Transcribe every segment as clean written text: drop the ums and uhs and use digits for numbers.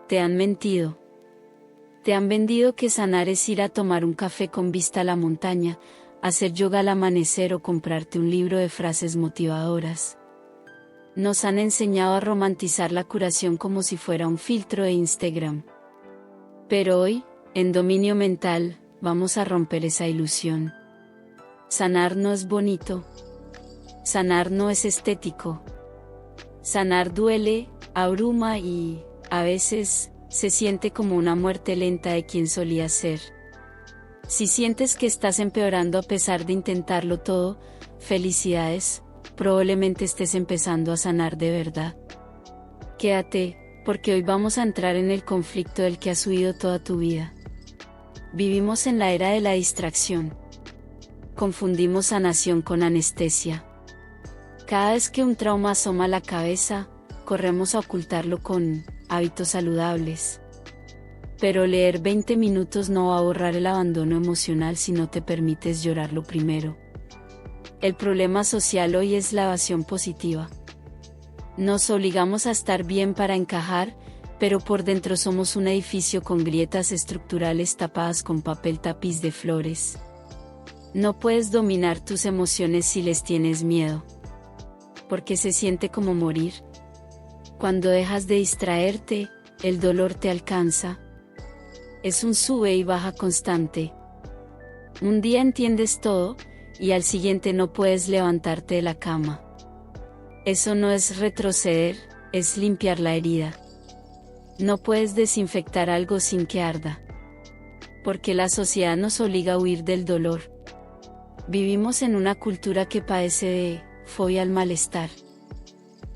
Te han mentido. Te han vendido que sanar es ir a tomar un café con vista a la montaña, hacer yoga al amanecer o comprarte un libro de frases motivadoras. Nos han enseñado a romantizar la curación como si fuera un filtro de Instagram. Pero hoy, en Dominio Mental, vamos a romper esa ilusión. Sanar no es bonito. Sanar no es estético. Sanar duele, abruma y, a veces, se siente como una muerte lenta de quien solía ser. Si sientes que estás empeorando a pesar de intentarlo todo, felicidades, probablemente estés empezando a sanar de verdad. Quédate, porque hoy vamos a entrar en el conflicto del que has huido toda tu vida. Vivimos en la era de la distracción. Confundimos sanación con anestesia. Cada vez que un trauma asoma a la cabeza, corremos a ocultarlo con hábitos saludables. Pero leer 20 minutos no va a borrar el abandono emocional si no te permites llorarlo primero. El problema social hoy es la evasión positiva. Nos obligamos a estar bien para encajar, pero por dentro somos un edificio con grietas estructurales tapadas con papel tapiz de flores. No puedes dominar tus emociones si les tienes miedo. Porque se siente como morir. Cuando dejas de distraerte, el dolor te alcanza. Es un sube y baja constante. Un día entiendes todo, y al siguiente no puedes levantarte de la cama. Eso no es retroceder, es limpiar la herida. No puedes desinfectar algo sin que arda. Porque la sociedad nos obliga a huir del dolor. Vivimos en una cultura que padece de fobia al malestar.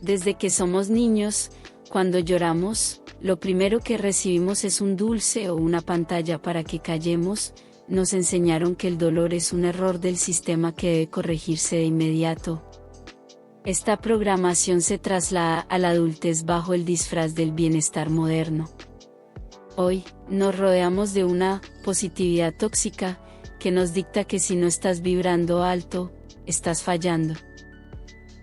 Desde que somos niños, cuando lloramos, lo primero que recibimos es un dulce o una pantalla para que callemos. Nos enseñaron que el dolor es un error del sistema que debe corregirse de inmediato. Esta programación se traslada a la adultez bajo el disfraz del bienestar moderno. Hoy, nos rodeamos de una positividad tóxica, que nos dicta que si no estás vibrando alto, estás fallando.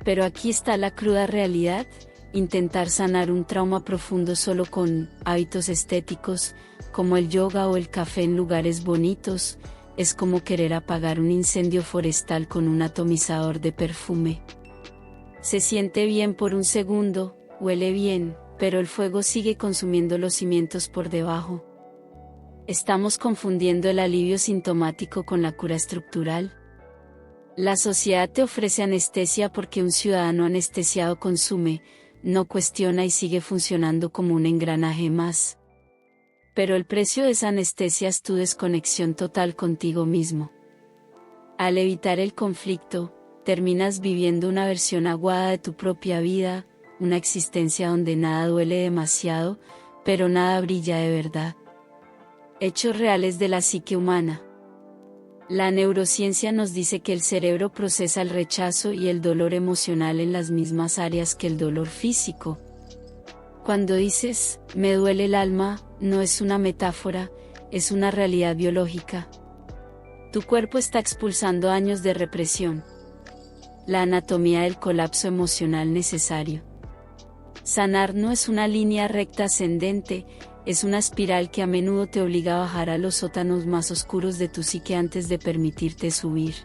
Pero aquí está la cruda realidad: intentar sanar un trauma profundo solo con hábitos estéticos, como el yoga o el café en lugares bonitos, es como querer apagar un incendio forestal con un atomizador de perfume. Se siente bien por un segundo, huele bien, pero el fuego sigue consumiendo los cimientos por debajo. Estamos confundiendo el alivio sintomático con la cura estructural. La sociedad te ofrece anestesia porque un ciudadano anestesiado consume, no cuestiona y sigue funcionando como un engranaje más. Pero el precio de esa anestesia es tu desconexión total contigo mismo. Al evitar el conflicto, terminas viviendo una versión aguada de tu propia vida, una existencia donde nada duele demasiado, pero nada brilla de verdad. Hechos reales de la psique humana. La neurociencia nos dice que el cerebro procesa el rechazo y el dolor emocional en las mismas áreas que el dolor físico. Cuando dices, me duele el alma, no es una metáfora, es una realidad biológica. Tu cuerpo está expulsando años de represión. La anatomía del colapso emocional necesario. Sanar no es una línea recta ascendente, es una espiral que a menudo te obliga a bajar a los sótanos más oscuros de tu psique antes de permitirte subir.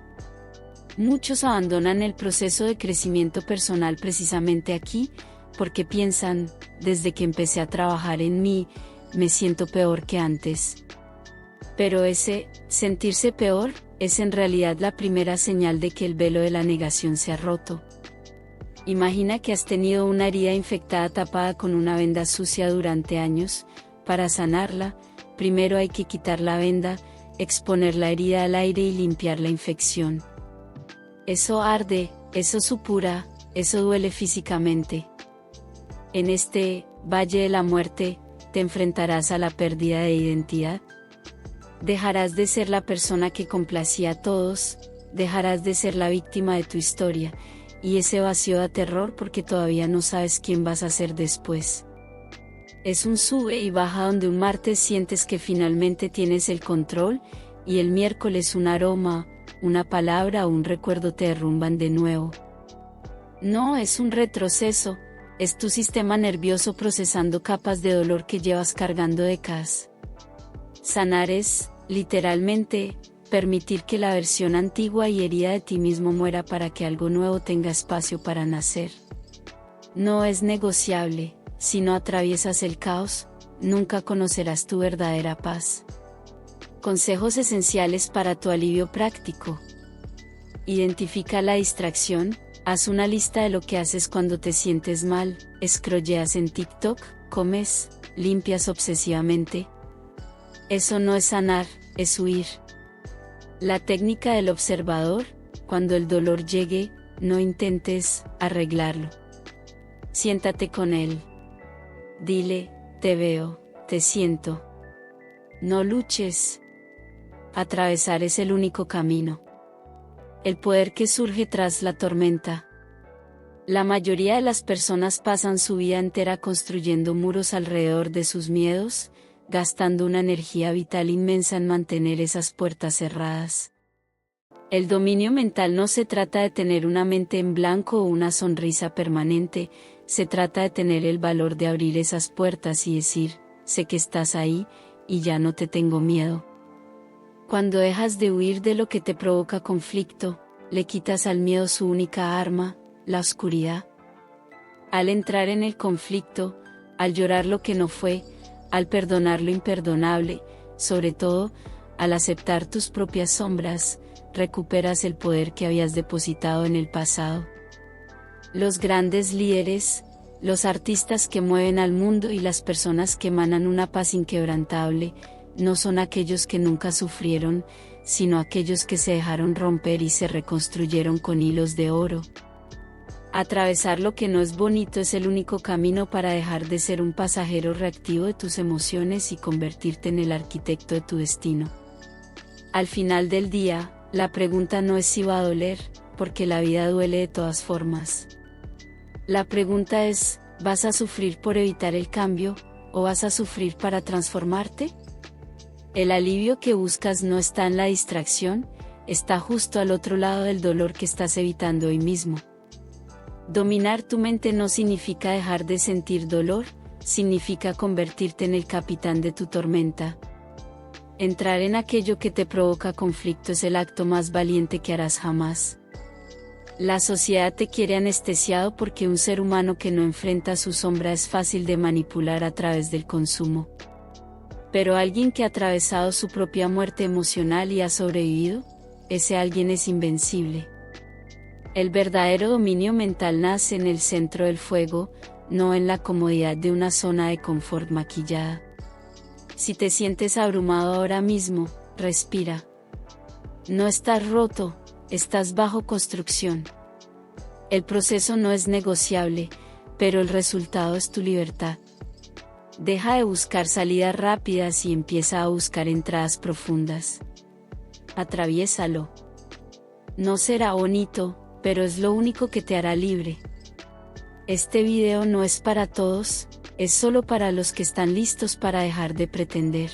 Muchos abandonan el proceso de crecimiento personal precisamente aquí, porque piensan, desde que empecé a trabajar en mí, me siento peor que antes. Pero ese, sentirse peor, es en realidad la primera señal de que el velo de la negación se ha roto. Imagina que has tenido una herida infectada tapada con una venda sucia durante años. Para sanarla, primero hay que quitar la venda, exponer la herida al aire y limpiar la infección. Eso arde, eso supura, eso duele físicamente. En este valle de la muerte, te enfrentarás a la pérdida de identidad. Dejarás de ser la persona que complacía a todos, dejarás de ser la víctima de tu historia, y ese vacío da terror porque todavía no sabes quién vas a ser después. Es un sube y baja donde un martes sientes que finalmente tienes el control, y el miércoles un aroma, una palabra o un recuerdo te derrumban de nuevo. No es un retroceso, Es tu sistema nervioso procesando capas de dolor que llevas cargando décadas. Sanar es, literalmente, permitir que la versión antigua y herida de ti mismo muera para que algo nuevo tenga espacio para nacer. No es negociable. Si no atraviesas el caos, nunca conocerás tu verdadera paz. Consejos esenciales para tu alivio práctico. Identifica la distracción. Haz una lista de lo que haces cuando te sientes mal. Scrolleas en TikTok, comes, limpias obsesivamente. Eso no es sanar, es huir. La técnica del observador. Cuando el dolor llegue, no intentes arreglarlo. Siéntate con él. Dile, te veo, te siento. No luches. Atravesar es el único camino. El poder que surge tras la tormenta. La mayoría de las personas pasan su vida entera construyendo muros alrededor de sus miedos, gastando una energía vital inmensa en mantener esas puertas cerradas. El dominio mental no se trata de tener una mente en blanco o una sonrisa permanente, se trata de tener el valor de abrir esas puertas y decir, sé que estás ahí, y ya no te tengo miedo. Cuando dejas de huir de lo que te provoca conflicto, le quitas al miedo su única arma, la oscuridad. Al entrar en el conflicto, al llorar lo que no fue, al perdonar lo imperdonable, sobre todo, al aceptar tus propias sombras, recuperas el poder que habías depositado en el pasado. Los grandes líderes, los artistas que mueven al mundo y las personas que emanan una paz inquebrantable, no son aquellos que nunca sufrieron, sino aquellos que se dejaron romper y se reconstruyeron con hilos de oro. Atravesar lo que no es bonito es el único camino para dejar de ser un pasajero reactivo de tus emociones y convertirte en el arquitecto de tu destino. Al final del día, la pregunta no es si va a doler, porque la vida duele de todas formas. La pregunta es, ¿vas a sufrir por evitar el cambio, o vas a sufrir para transformarte? El alivio que buscas no está en la distracción, está justo al otro lado del dolor que estás evitando hoy mismo. Dominar tu mente no significa dejar de sentir dolor, significa convertirte en el capitán de tu tormenta. Entrar en aquello que te provoca conflicto es el acto más valiente que harás jamás. La sociedad te quiere anestesiado porque un ser humano que no enfrenta su sombra es fácil de manipular a través del consumo. Pero alguien que ha atravesado su propia muerte emocional y ha sobrevivido, ese alguien es invencible. El verdadero dominio mental nace en el centro del fuego, no en la comodidad de una zona de confort maquillada. Si te sientes abrumado ahora mismo, respira. No estás roto, estás bajo construcción. El proceso no es negociable, pero el resultado es tu libertad. Deja de buscar salidas rápidas y empieza a buscar entradas profundas. Atraviésalo. No será bonito, pero es lo único que te hará libre. Este video no es para todos, es solo para los que están listos para dejar de pretender.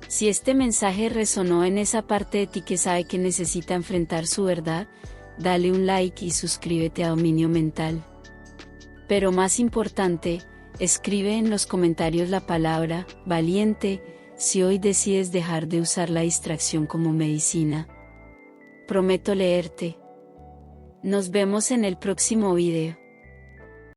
Si este mensaje resonó en esa parte de ti que sabe que necesita enfrentar su verdad, dale un like y suscríbete a Dominio Mental. Pero más importante, escribe en los comentarios la palabra valiente si hoy decides dejar de usar la distracción como medicina. Prometo leerte. Nos vemos en el próximo video.